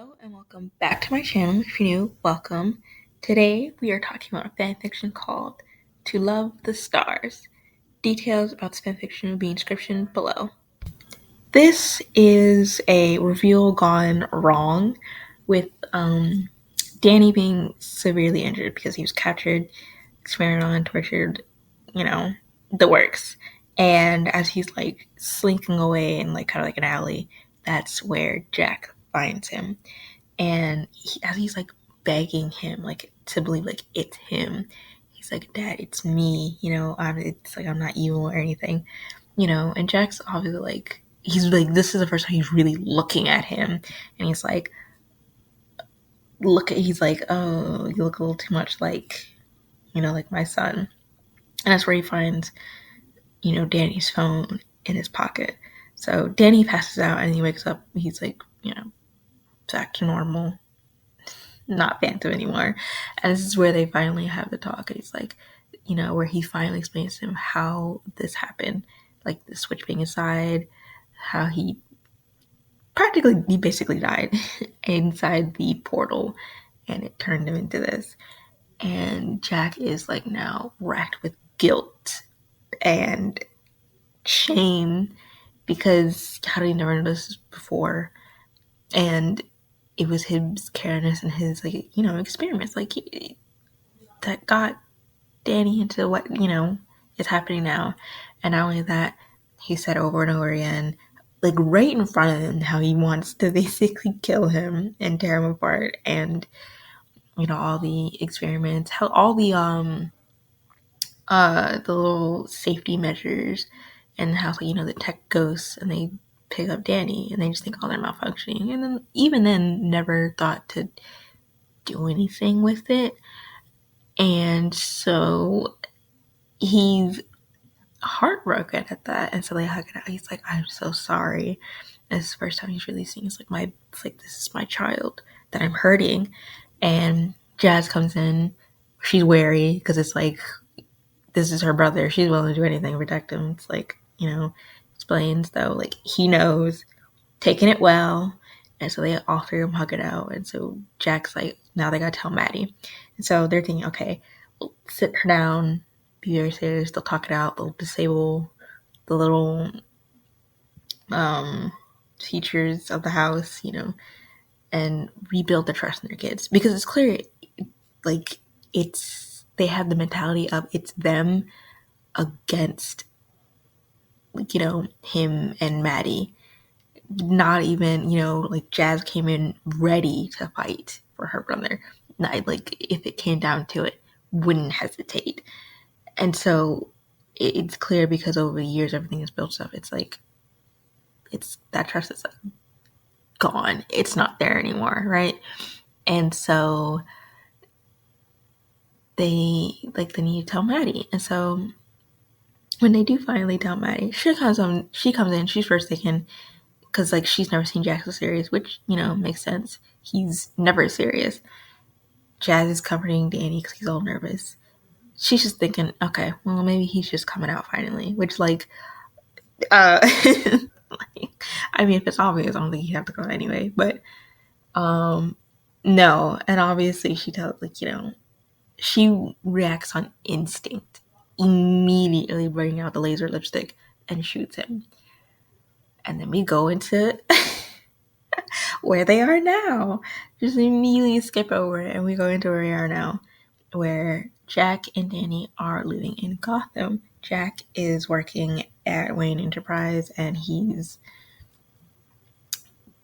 Hello and welcome back to my channel. If you're new, welcome. Today we are talking about a fanfiction called To Love the Stars. Details about this fanfiction will be in the description below. This is a reveal gone wrong with Danny being severely injured because he was captured, experimented on, tortured, the works. And as he's like slinking away in like kind of like an alley, that's where Jack finds him. And as he's like begging him like to believe like it's him, he's like, Dad, it's me, it's like I'm not evil or anything, and Jack's obviously like, he's like, this is the first time he's really looking at him, and he's like, he's like, oh, you look a little too much like, like my son. And that's where he finds, Danny's phone in his pocket. So Danny passes out and he wakes up, he's like, back to normal, not Phantom anymore. And this is where they finally have the talk. And he's like, where he finally explains to him how this happened, like the switch being inside, how he basically died inside the portal and it turned him into this. And Jack is like now racked with guilt and shame because how did he never notice this before? And it was his carelessness and his experiments that got Danny into what is happening now. And not only that, he said over and over again, like right in front of him, how he wants to basically kill him and tear him apart. And all the experiments, how all the little safety measures, and how the tech ghosts and they pick up Danny and they just think, oh, they're malfunctioning, and then even then never thought to do anything with it. And so he's heartbroken at that, and so they hug it out. He's like, I'm so sorry. And it's the first time he's really seeing, it's like this is my child that I'm hurting. And Jazz comes in, she's wary because it's like, this is her brother, she's willing to do anything to protect him. It's like, explains though, like he knows, taking it well. And so they all three of them hug it out. And so Jack's like, now they gotta tell Maddie. And so they're thinking, okay, we'll sit her down, be very serious, they'll talk it out, they'll disable the little features of the house, and rebuild the trust in their kids. Because it's clear, like, they have the mentality of it's them against, him and Maddie. Not even, like Jazz came in ready to fight for her brother. Not, like, if it came down to it, wouldn't hesitate. And so it's clear because over the years everything is built up. It's like, it's that trust is like gone. It's not there anymore, right? And so they need to tell Maddie. And so when they do finally tell Maddie, she comes in, she's first thinking, because like she's never seen Jack so serious, which makes sense. He's never serious. Jazz is comforting Danny because he's all nervous. She's just thinking, okay, well maybe he's just coming out finally, which like, I mean, if it's obvious, I don't think he'd have to go anyway. But no, and obviously she tells she reacts on instinct, immediately bringing out the laser lipstick and shoots him. And then we go into where they are now. Just immediately skip over it and we go into where we are now, where Jack and Danny are living in Gotham. Jack is working at Wayne Enterprise and he's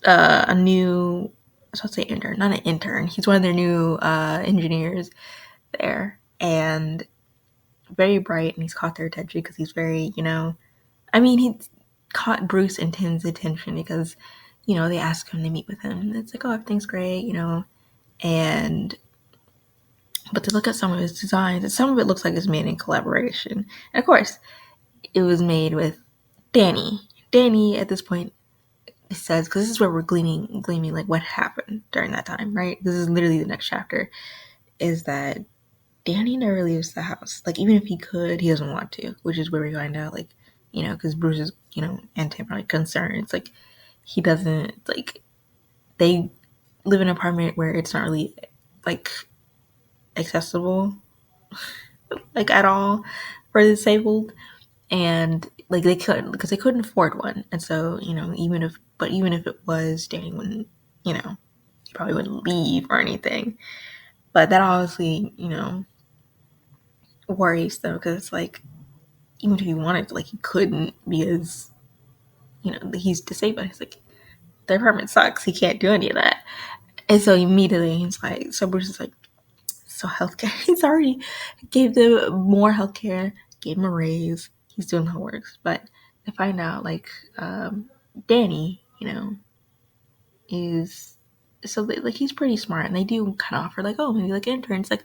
a new, so I'll say intern, not an intern. He's one of their new engineers there, and very bright, and he's caught their attention because he's very, he caught Bruce and Tim's attention because, they ask him to meet with him. And it's like, oh, everything's great, and but to look at some of his designs, and some of it looks like it's made in collaboration. And of course, it was made with Danny. Danny, at this point, it says, because this is where we're gleaming like what happened during that time, right? This is literally the next chapter, is that Danny never leaves the house. Like, even if he could, he doesn't want to, which is where we find out, like, because Bruce is, and Tim are like concerned. It's like, he doesn't, like, they live in an apartment where it's not really like accessible like at all for the disabled, and like they couldn't because they couldn't afford one, and so even if it was, Danny wouldn't, he probably wouldn't leave or anything. But that obviously worries them, because it's like even if he wanted to, like, he couldn't, because he's disabled. He's like, the apartment sucks, he can't do any of that. And so immediately he's like, so Bruce is like, so healthcare. He's already gave them more healthcare, gave him a raise. He's doing how it works. But I find out like Danny, is so like he's pretty smart, and they do kind of offer like, oh, maybe like interns. Like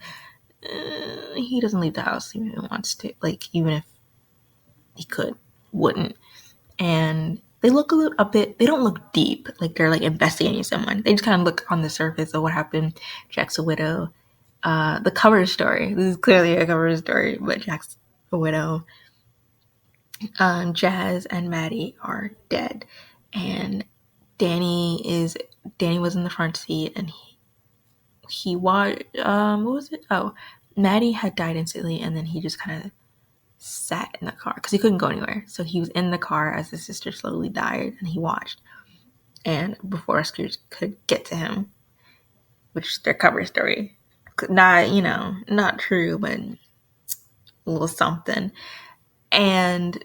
he doesn't leave the house even if he wants to. Like even if he could, wouldn't. And they look a bit. They don't look deep. Like they're like investigating someone. They just kind of look on the surface of what happened. Jack's a widow. The cover story. This is clearly a cover story, but Jack's a widow. Jazz and Maddie are dead, and Danny was in the front seat, and he watched. What was it? Oh, Maddie had died instantly, and then he just kind of sat in the car because he couldn't go anywhere. So he was in the car as his sister slowly died, and he watched. And before rescuers could get to him, which is their cover story. Not true, but a little something. And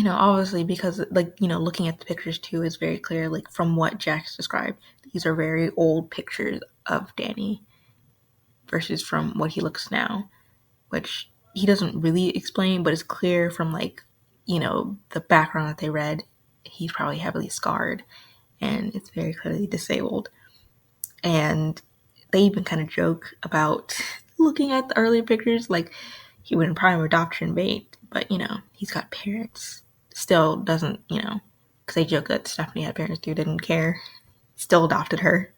obviously, because looking at the pictures too is very clear, like from what Jack's described, these are very old pictures of Danny versus from what he looks now, which he doesn't really explain, but it's clear from the background that they read, he's probably heavily scarred, and it's very clearly disabled. And they even kind of joke about looking at the earlier pictures, like he went in prime adoption bait, but he's got parents. Still doesn't, because they joke that Stephanie had parents too, didn't care. Still adopted her.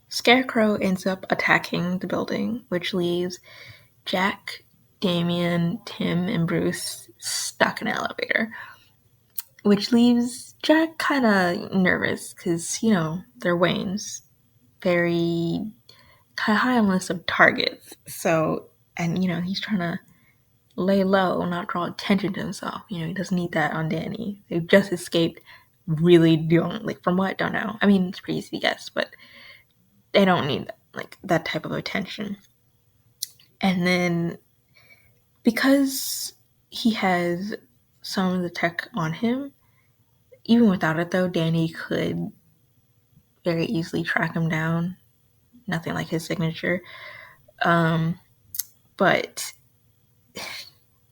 Scarecrow ends up attacking the building, which leaves Jack, Damian, Tim, and Bruce stuck in an elevator, which leaves Jack kind of nervous because, they're Waynes. Very kind of high on the list of targets. So, and he's trying to lay low, not draw attention to himself. He doesn't need that on Danny. They've just escaped. Really don't, like, from what? Don't know. I mean, it's pretty easy to guess, but they don't need like that type of attention. And then because he has some of the tech on him, even without it though, Danny could very easily track him down. Nothing like his signature. But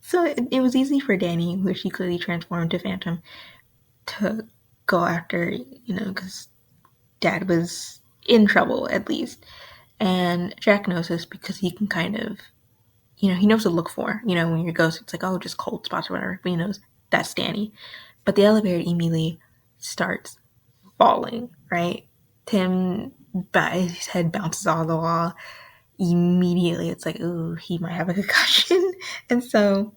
so it was easy for Danny, who she clearly transformed to Phantom, to go after, because Dad was in trouble at least. And Jack knows this because he can kind of, he knows what to look for. When your ghost, it's like, oh, just cold spots or whatever. But he knows that's Danny. But the elevator immediately starts falling, right? His head bounces off the wall. Immediately, it's like, ooh, he might have a concussion. And so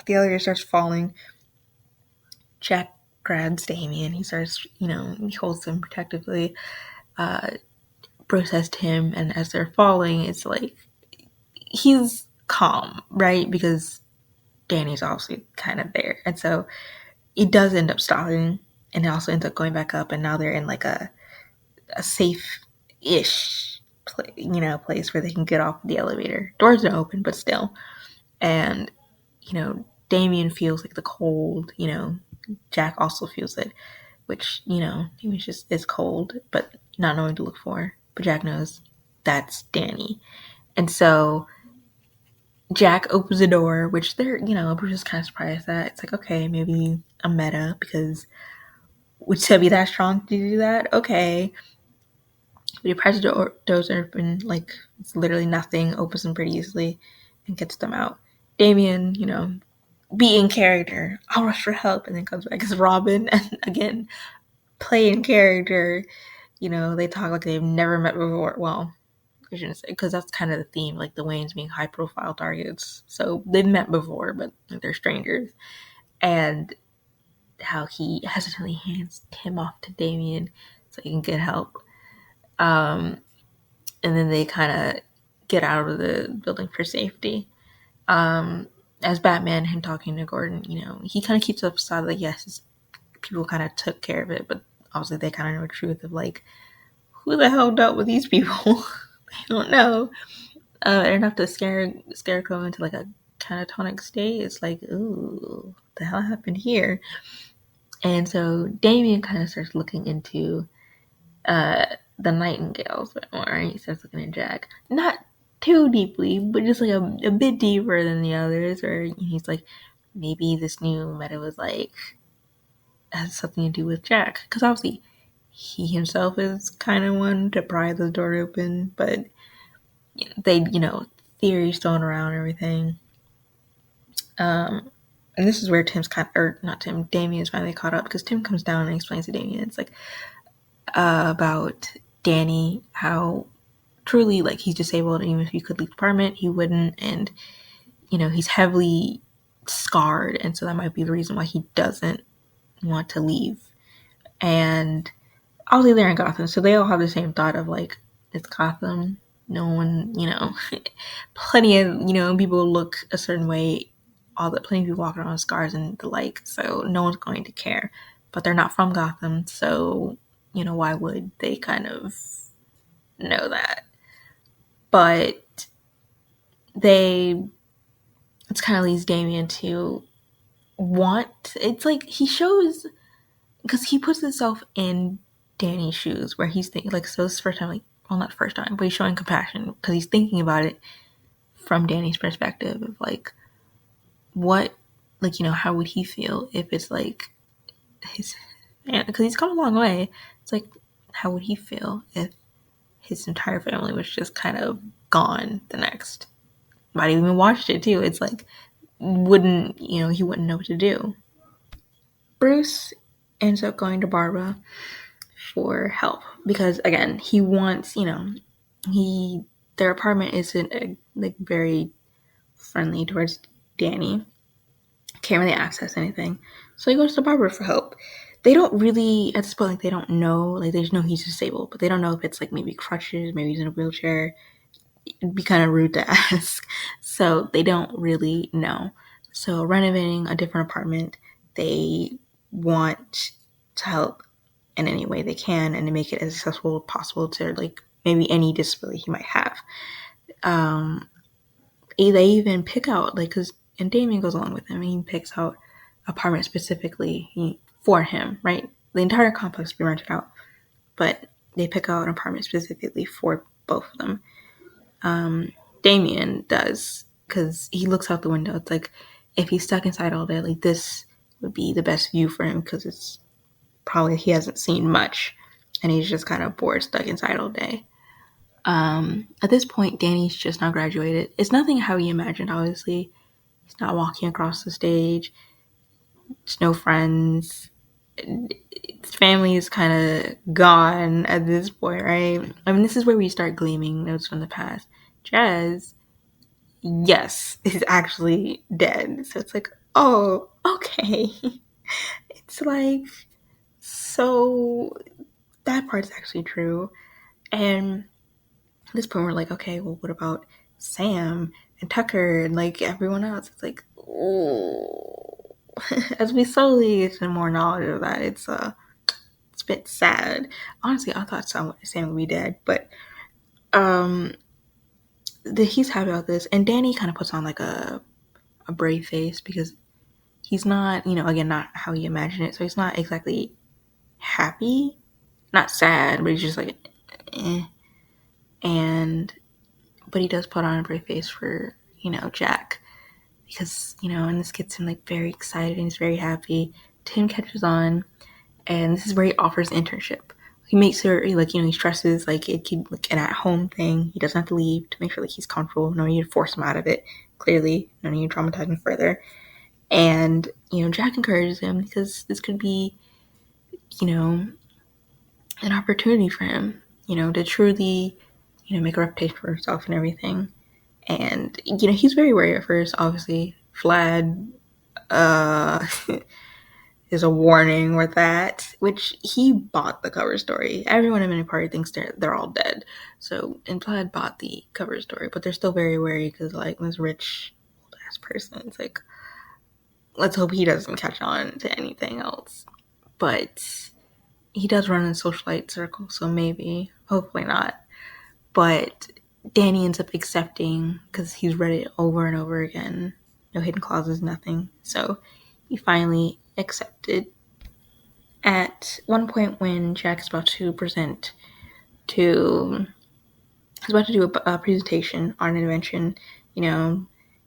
the elevator starts falling. Jack grabs Damian. He starts, he holds him protectively. Bruce says to him, and as they're falling, it's like, he's calm, right? Because Danny's obviously kind of there. And so it does end up stopping, and it also ends up going back up, and now they're in like a safe-ish place where they can get off the elevator. Doors don't open, but still. And, Damian feels like the cold, Jack also feels it, which, Damian just is cold, but not knowing to look for. But Jack knows that's Danny. And so Jack opens the door, which Bruce is kind of surprised at. It's like, okay, maybe a meta, because would Seb be that strong to do that? Okay. But he pries the doors open, like it's literally nothing, opens them pretty easily, and gets them out. Damian, be in character. I'll rush for help, and then comes back as Robin, and again, play in character. They talk like they've never met before. Well, I shouldn't say, because that's kind of the theme, like the Waynes being high-profile targets. So they've met before, but they're strangers. And how he hesitantly hands Tim off to Damian, so he can get help. And then they kind of get out of the building for safety. As Batman, him talking to Gordon, he kind of keeps up side like, yes, people kind of took care of it, but obviously they kind of know the truth of like, who the hell dealt with these people? They don't know. Enough to Scarecrow into like a catatonic state. It's like, ooh, what the hell happened here? And so Damian kind of starts looking into the Nightingales a bit more, right? He starts looking at Jack. Not too deeply, but just like a bit deeper than the others, where he's like, maybe this new meta was like, has something to do with Jack. Because obviously, he himself is kind of one to pry the door open, but they, theories thrown around and everything. And this is where Damian's finally caught up, because Tim comes down and explains to Damian, it's like, about Danny, how truly, like, he's disabled, and even if he could leave the apartment, he wouldn't, and, he's heavily scarred, and so that might be the reason why he doesn't want to leave. And obviously they're in Gotham, so they all have the same thought of, like, it's Gotham. No one, plenty of, people look a certain way, plenty of people walk around with scars and the like, so no one's going to care. But they're not from Gotham, so, why would they kind of know that? But it's kind of leads Damian to it's like he shows, because he puts himself in Danny's shoes, where he's thinking, like, so this is the first time, like, well, not the first time, but he's showing compassion, because he's thinking about it from Danny's perspective of, like, what, like, how would he feel if it's, like, his, because he's come a long way. It's like, how would he feel if his entire family was just kind of gone the next? Might even watched it, too. It's like, he wouldn't know what to do. Bruce ends up going to Barbara for help, because again, he wants, their apartment isn't like very friendly towards Danny. Can't really access anything, so he goes to Barbara for help. They don't really, at this point, like, they don't know, like, they just know he's disabled, but they don't know if it's like maybe crutches, maybe he's in a wheelchair. It'd be kind of rude to ask, so they don't really know. So renovating a different apartment, they want to help in any way they can and to make it as accessible as possible to, like, maybe any disability he might have. They even pick out, like, and Damian goes along with him, and he picks out apartment specifically for him, right? The entire complex will be rented out, but they pick out an apartment specifically for both of them. Damian does, because he looks out the window. It's like, if he's stuck inside all day, like, this would be the best view for him, because it's probably, he hasn't seen much, and he's just kind of bored, stuck inside all day. At this point, Danny's just now graduated. It's nothing how he imagined, obviously. He's not walking across the stage. There's no friends. His family is kind of gone at this point, right? I mean, this is where we start gleaming notes from the past. Jazz, yes, is actually dead. So it's like, oh, okay. It's like, so that part's actually true. And at this point, we're like, okay, well, what about Sam and Tucker and, like, everyone else? It's like, oh. As we slowly get some more knowledge of that, it's a bit sad. Honestly, I thought Sam would be dead, but he's happy about this, and Danny kind of puts on like a brave face, because he's not, again, not how you imagine it. So he's not exactly happy, not sad, but he's just like, eh. But he does put on a brave face for, Jack, because, and this gets him, like, very excited, and he's very happy. Tim catches on, and this is where he offers an internship. He makes sure, like, he stresses, like, it could, like, an at-home thing. He doesn't have to leave, to make sure, like, he's comfortable. No need to force him out of it, clearly. No need to traumatize him further. And, Jack encourages him, because this could be, an opportunity for him, to truly, make a reputation for himself and everything. And, he's very wary at first, obviously. Vlad, there's a warning with that, which he bought the cover story. Everyone in Mini Party thinks they're all dead. So Implied bought the cover story, but they're still very wary because, like, this rich old ass person, it's like, let's hope he doesn't catch on to anything else. But he does run in a socialite circle, so maybe, hopefully not. But Danny ends up accepting because he's read it over and over again. No hidden clauses, nothing. So he finally accepted. At one point when Jack's about to do a presentation on an invention,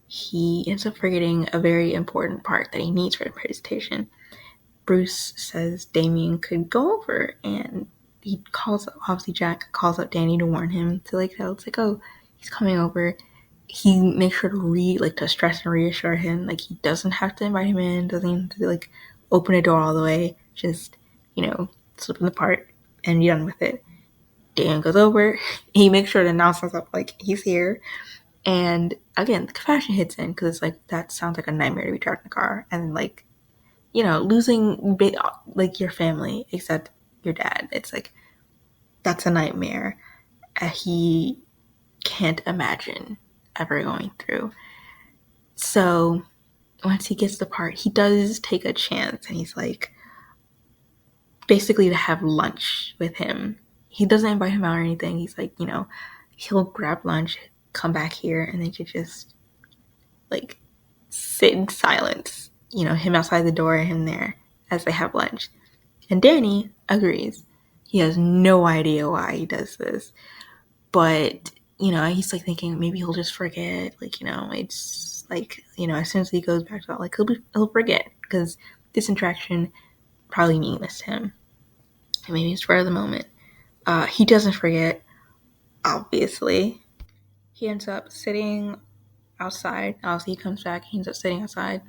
he ends up forgetting a very important part that he needs for the presentation. Bruce says Damian could go over, and Jack calls up Danny to warn him to, like, tell, it's like, oh, he's coming over. He makes sure to stress and reassure him, like, he doesn't have to invite him in, doesn't have to, like, open a door all the way, just, slip in the part and be done with it. Dan goes over, he makes sure to announce himself, like, he's here, and again, the compassion hits in, because it's like, that sounds like a nightmare to be trapped in a car, and, like, losing, like, your family, except your dad, it's like, that's a nightmare he can't imagine ever going through. So once he gets the part, he does take a chance, and he's like, basically to have lunch with him. He doesn't invite him out or anything. He's like, he'll grab lunch, come back here, and they could just, like, sit in silence, him outside the door and him there as they have lunch. And Danny agrees. He has no idea why he does this, but he's like thinking maybe he'll just forget, like, it's like, as soon as he goes back to that, like, he'll forget, because this interaction probably meaningless to him, and maybe it's for the moment. He doesn't forget, obviously. He ends up sitting outside. Obviously, he comes back, he ends up sitting outside,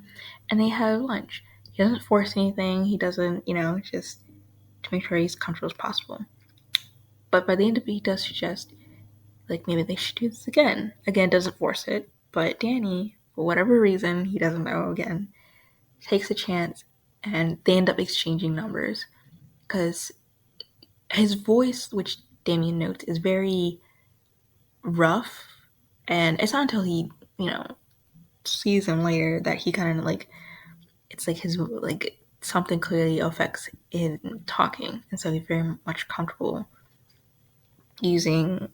and they have lunch. He doesn't force anything. He doesn't, just to make sure he's comfortable as possible. But by the end of it, he does suggest, like, maybe they should do this again. Again, doesn't force it, but Danny, for whatever reason, he doesn't know, again, takes a chance, and they end up exchanging numbers, because his voice, which Damian notes, is very rough, and it's not until he, sees him later that he kind of, like, it's like his, like, something clearly affects in talking, and so he's very much comfortable using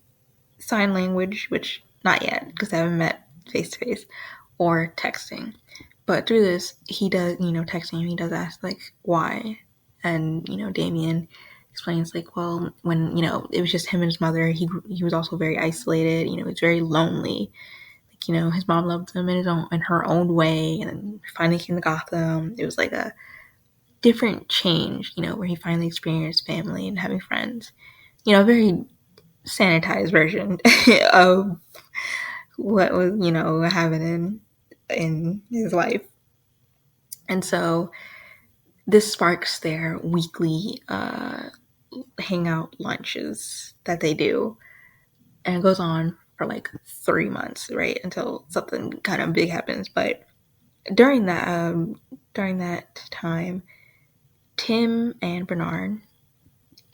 sign language, which not yet, because I haven't met face to face, or texting. But through this, he does, texting him, he does ask, like, why? And, Damian explains, like, well, when, it was just him and his mother, he was also very isolated, he was very lonely. Like, his mom loved him in her own way, and then finally came to Gotham. It was like a different change, where he finally experienced family and having friends. A very sanitized version of what was happening in his life. And so this sparks their weekly hangout lunches that they do, and it goes on for like 3 months, right, until something kind of big happens. But during that time, Tim and Bernard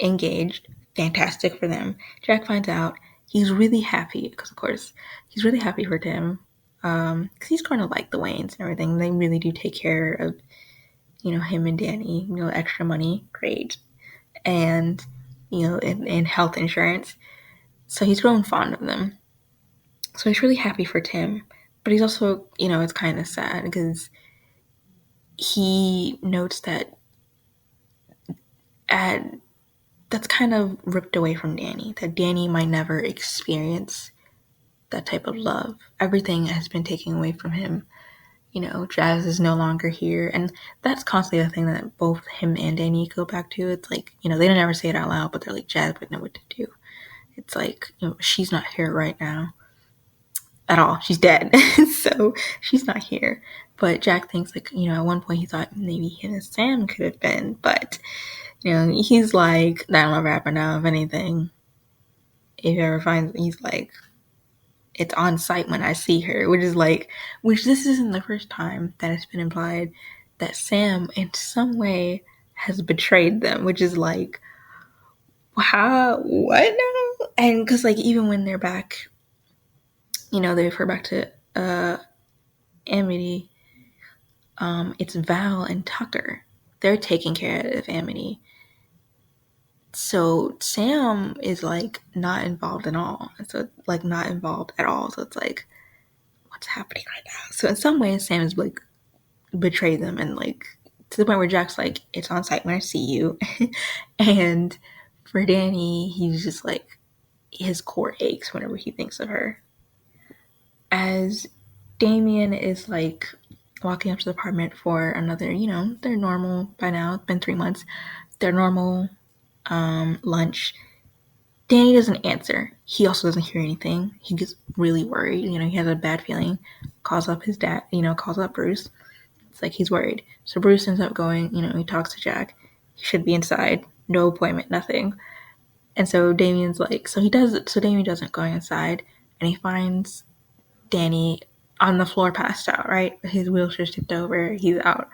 engaged. Fantastic for them. Jack finds out. He's really happy, because, of course, he's really happy for Tim, because he's going to like the Waynes and everything. They really do take care of, him and Danny, extra money, great, and, and health insurance. So he's grown fond of them. So he's really happy for Tim, but he's also, it's kind of sad, because he notes that that's kind of ripped away from Danny, that Danny might never experience that type of love. Everything has been taken away from him. Jazz is no longer here, and that's constantly the thing that both him and Danny go back to. It's like, they don't ever say it out loud, but they're like, Jazz would know what to do. It's like, she's not here right now at all. She's dead. So she's not here. But Jack thinks, like, at one point he thought maybe him and Sam could have been, but he's like, that'll never happen now. If anything, if he ever finds, he's like, it's on site when I see her, which this isn't the first time that it's been implied that Sam in some way has betrayed them, which is like, how, what now? And because like even when they're back, they refer back to Amity, it's Val and Tucker. They're taking care of Amity. So Sam is like not involved at all. So like not involved at all. So it's like, what's happening right now? So in some ways, Sam is like betrayed them, and like to the point where Jack's like, it's on site when I see you. And for Danny, he's just like, his core aches whenever he thinks of her. As Damian is like walking up to the apartment for another, they're normal by now. It's been 3 months. Their normal lunch. Danny doesn't answer. He also doesn't hear anything. He gets really worried. He has a bad feeling. Calls up his dad, calls up Bruce. It's like he's worried. So Bruce ends up going, he talks to Jack. He should be inside. No appointment, nothing. And so Damian's like, so Damian doesn't go inside, and he finds Danny on the floor passed out, right? His wheelchair's tipped over, he's out.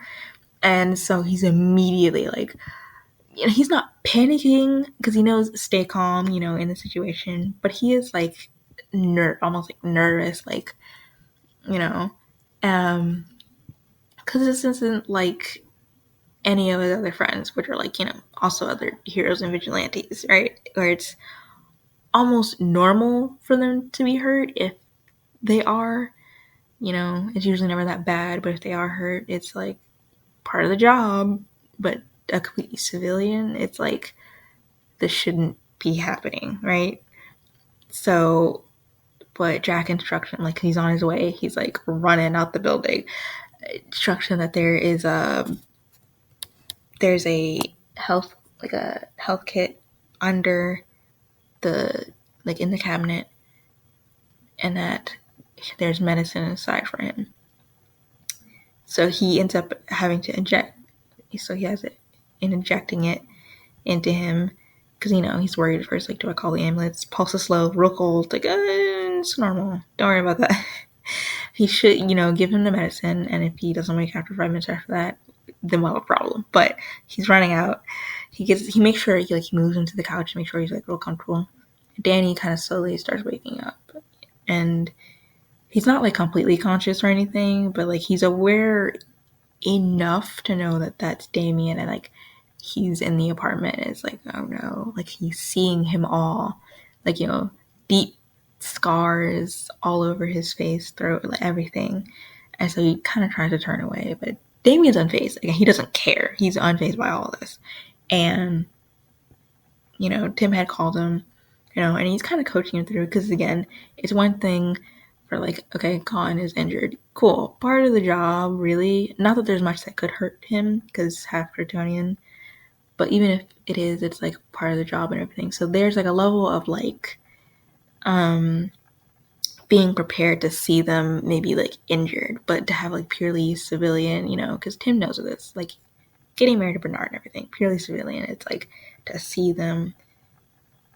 And so he's immediately like, he's not panicking because he knows stay calm, in the situation, but he is like almost like nervous, like, because this isn't like any of his other friends, which are like, also other heroes and vigilantes, right? Where it's almost normal for them to be hurt if they are, it's usually never that bad, but if they are hurt, it's like part of the job. But a completely civilian, it's like, this shouldn't be happening, right? So, but Jack instructs him, like, he's on his way, he's like running out the building, instruction that there's a health kit under the, like, in the cabinet, and that there's medicine inside for him. So he ends up having to inject, so he has it, and injecting it into him, because, he's worried at first, like, do I call the ambulance? Pulse is slow, real cold, like, it's normal, don't worry about that. He should, give him the medicine, and if he doesn't wake after 5 minutes after that, then we'll have a problem. But he's running out. He makes sure he moves him to the couch to make sure he's like real comfortable. Danny kind of slowly starts waking up, and he's not like completely conscious or anything, but like he's aware enough to know that that's Damian, and like he's in the apartment. It's like, oh no, like he's seeing him all, like, deep scars all over his face, throat, like everything. And so he kind of tries to turn away, but Damian's unfazed. Again, he doesn't care. He's unfazed by all this. And, Tim had called him, and he's kind of coaching him through, because again, it's one thing for like, okay, Colin is injured. Cool. Part of the job, really. Not that there's much that could hurt him, because half Kryptonian. But even if it is, it's like part of the job and everything. So there's like a level of like, being prepared to see them maybe like injured, but to have like purely civilian, because Tim knows of this, like getting married to Bernard and everything, purely civilian. It's like to see them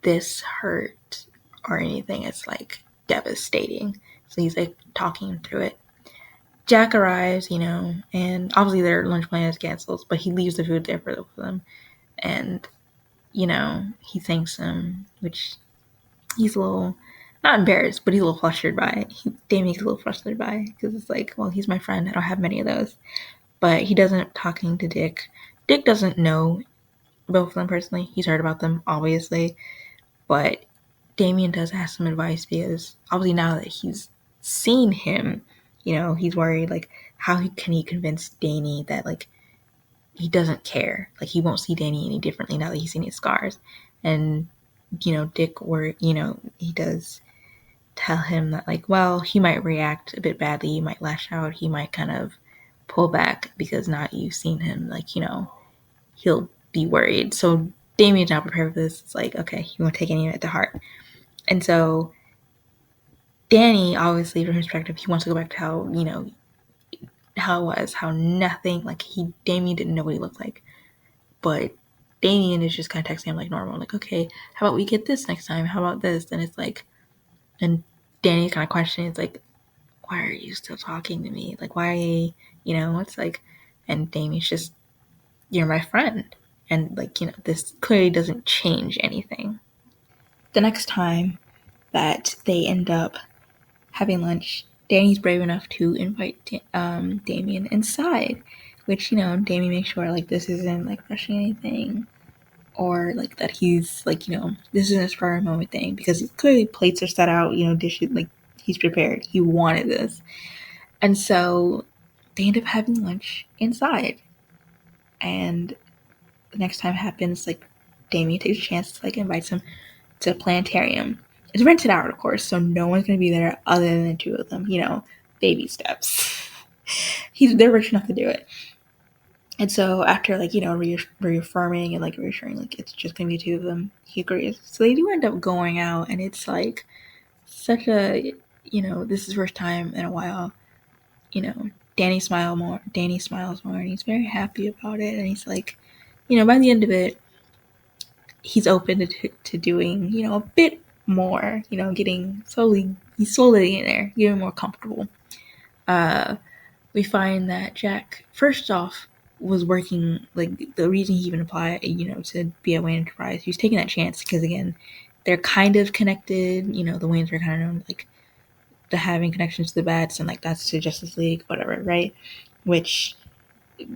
this hurt or anything, it's like devastating. So he's like talking through it. Jack arrives, and obviously their lunch plan is canceled, but he leaves the food there for them. And, he thanks him, which he's a little, not embarrassed, but he's a little flustered by it. Damien's a little flustered by it, because it's like, well, he's my friend. I don't have many of those. But he doesn't talking to Dick. Dick doesn't know both of them personally. He's heard about them, obviously. But Damian does ask some advice, because obviously now that he's seen him, he's worried, like, how can he convince Danny that, like, he doesn't care. Like, he won't see Danny any differently now that he's seen his scars. And, Dick, he does tell him that, like, well, he might react a bit badly, he might lash out, he might kind of pull back, because now you've seen him, like, he'll be worried. So Damien's not prepared for this. It's like, okay, you won't take any of it to heart. And so Danny, obviously, from his perspective, he wants to go back to how it was, how nothing, like, Damian didn't know what he looked like. But Damian is just kind of texting him like normal, like, okay, how about we get this next time? How about this? And it's like, and Danny's kind of questioning, it's like, why are you still talking to me? Like, why, it's like, And Damien's just, you're my friend. And, like, you know, this clearly doesn't change anything. The next time that they end up having lunch, Danny's brave enough to invite Damian inside, which, you know, Damian makes sure, like, this isn't, like, rushing anything, or, like, that he's, like, you know, this isn't a spur of the moment thing, because clearly plates are set out, you know, dishes, like, he's prepared. He wanted this. And so they end up having lunch inside. And the next time happens, like, Damian takes a chance to, like, invites him to the planetarium. It's rented out, of course, so no one's going to be there other than the two of them. You know, baby steps. They're rich enough to do it. And so after, like, you know, reaffirming and, like, reassuring, like, it's just going to be the two of them, he agrees. So they do end up going out, and it's, like, such a, you know, this is the first time in a while, you know, Danny smiles more, and he's very happy about it, and he's like, you know, by the end of it, he's open to doing, you know, a bit more, you know, he's slowly getting there, getting more comfortable. We find that Jack, first off, was working, like, the reason he even applied, you know, to be at Wayne Enterprise, he was taking that chance because, again, they're kind of connected, you know, the Waynes are kind of known, like, the having connections to the Bats, and, like, that's to Justice League, whatever, right? Which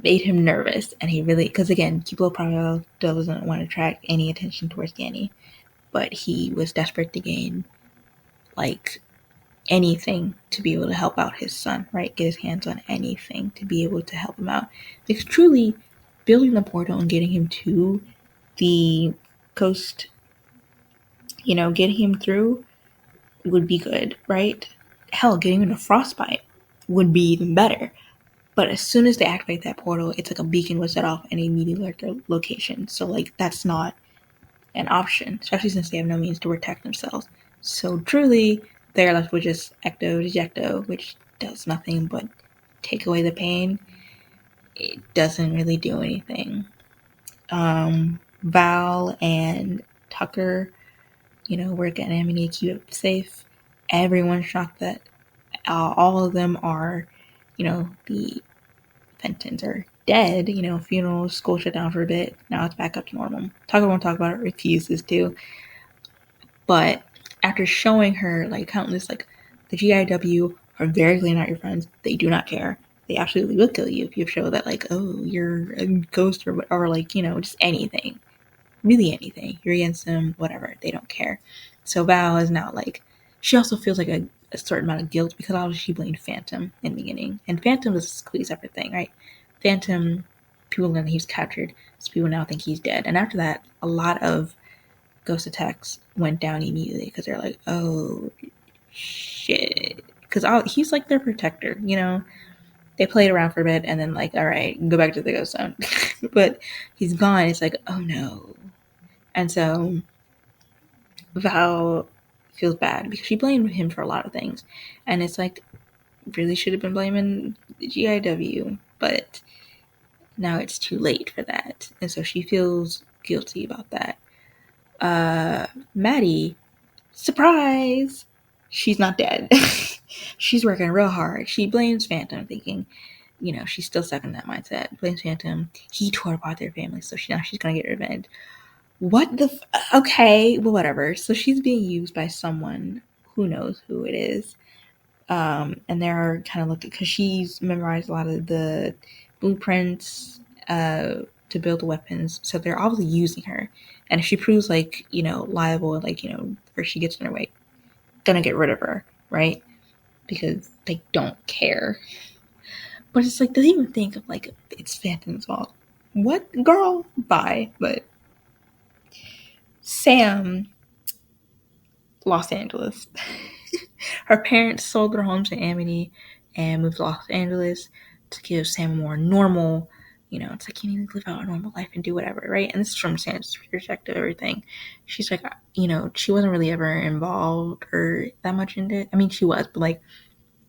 made him nervous, and he really, because, again, Kiplo probably doesn't want to attract any attention towards Danny, but he was desperate to gain, like, anything to be able to help out his son, right? Get his hands on anything to be able to help him out. Because truly, building the portal and getting him to the coast, you know, getting him through would be good, right? Hell, getting him to Frostbite would be even better. But as soon as they activate that portal, it's like a beacon was set off and they immediately alert their location. So, like, that's not an option, especially since they have no means to protect themselves. So truly, they're left with just Ecto Dejecto, which does nothing but take away the pain. It doesn't really do anything. Val and Tucker, you know, work at Amity to keep it safe. Everyone's shocked that all of them are, you know, the Fentons are dead. You know, funerals, school shut down for a bit. Now it's back up to normal. Tucker won't talk about it, refuses to. But after showing her, like, countless, like, the GIW are very clearly not your friends. They do not care. They absolutely will kill you if you show that, like, oh, you're a ghost, or like, you know, just anything. Really anything. You're against them, whatever. They don't care. So Val is now, like, she also feels like a certain amount of guilt because obviously she blamed Phantom in the beginning. And Phantom is a completely separate thing, right? Phantom, people learn that he was captured, so people now think he's dead. And after that, a lot of ghost attacks went down immediately because they're like, oh, shit. Because he's like their protector, you know? They played around for a bit and then, like, all right, go back to the ghost zone. But he's gone. It's like, oh no. And so Val feels bad because she blamed him for a lot of things. And it's like, really should have been blaming the GIW, but now it's too late for that. And so she feels guilty about that. Maddie, surprise! She's not dead. She's working real hard. She blames Phantom, thinking, you know, she's still stuck in that mindset. Blames Phantom. He tore apart their family, so now she's gonna get revenge. What the okay, well, whatever. So she's being used by someone, who knows who it is. And they're kind of looking, because she's memorized a lot of the blueprints to build the weapons, so they're obviously using her. And if she proves, like, you know, liable, like, you know, or she gets in her way, gonna get rid of her, right? Because they don't care. But it's like, they even think of, like, it's Phantom's fault. What? Girl? Bye. But Sam, Los Angeles. Her parents sold their home to Amity and moved to Los Angeles to give Sam a more normal, you know, it's like, you need to live out a normal life and do whatever, right? And this is from Sam's perspective, everything. She's like, you know, she wasn't really ever involved or that much into it. I mean, she was, but, like,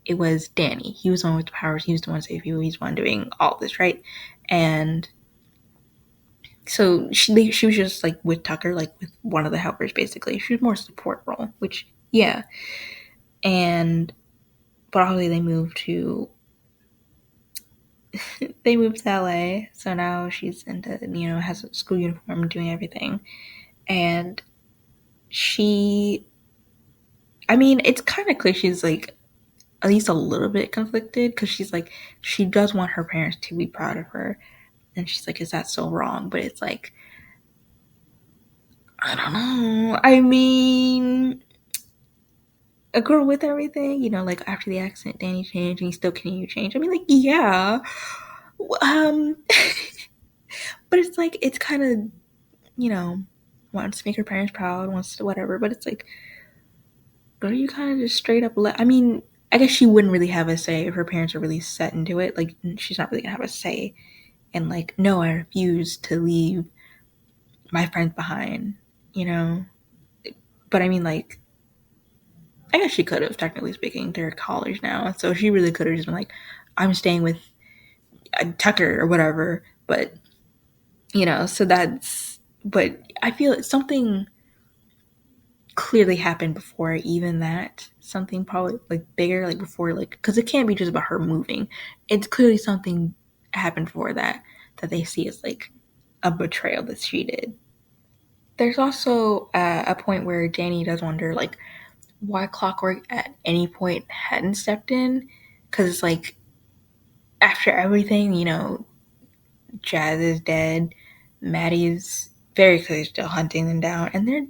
it was Danny. He was the one with the powers. He was the one saving people. He's the one doing all this, right? And so she was just, like, with Tucker, like, with one of the helpers, basically. She was more support role, which, yeah. And but obviously they moved to they moved to LA, so now she's into, has a school uniform, doing everything. And she, I mean, it's kind of clear she's like at least a little bit conflicted, because she's like, she does want her parents to be proud of her. And she's like, is that so wrong? But it's like, I don't know. I mean, a girl with everything, like after the accident, Danny changed and he still continued to change. I mean, like, yeah. Um, but it's like, it's kind of, wants to make her parents proud, wants to whatever. But it's like, girl, you kind of just straight up I mean, I guess she wouldn't really have a say if her parents are really set into it. Like, she's not really gonna have a say. And like, no, I refuse to leave my friends behind, you know? But I mean, like, I guess she could have, technically speaking. They're at college now. So she really could have just been like, I'm staying with Tucker or whatever. But, so but I feel it's something clearly happened before even that. Something probably like bigger, like before, like, because it can't be just about her moving. It's clearly something happened before that they see as like a betrayal that she did. There's also a point where Danny does wonder, like, why Clockwork at any point hadn't stepped in. Because it's like, after everything, Jazz is dead, Maddie's very clearly still hunting them down, and they're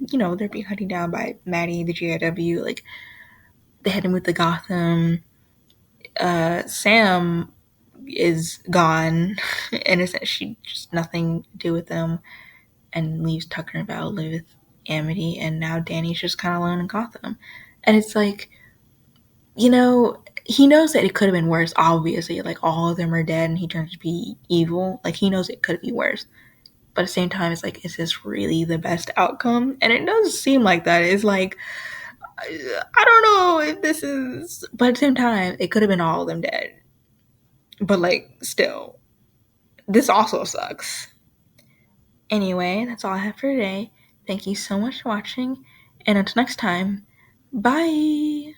being hunted down by Maddie, the GIW. Like, they had to move to Gotham. Sam is gone. In a sense, she just nothing to do with them, and leaves Tucker and Val to live with Amity, and now Danny's just kind of alone in Gotham. And it's like, he knows that it could have been worse, obviously. Like, all of them are dead and he turns to be evil. Like, he knows it could be worse. But at the same time, it's like, is this really the best outcome? And it does seem like that. It's like, I don't know if this is. But at the same time, it could have been all of them dead. But, like, still, this also sucks. Anyway, that's all I have for today. Thank you so much for watching. And until next time, bye!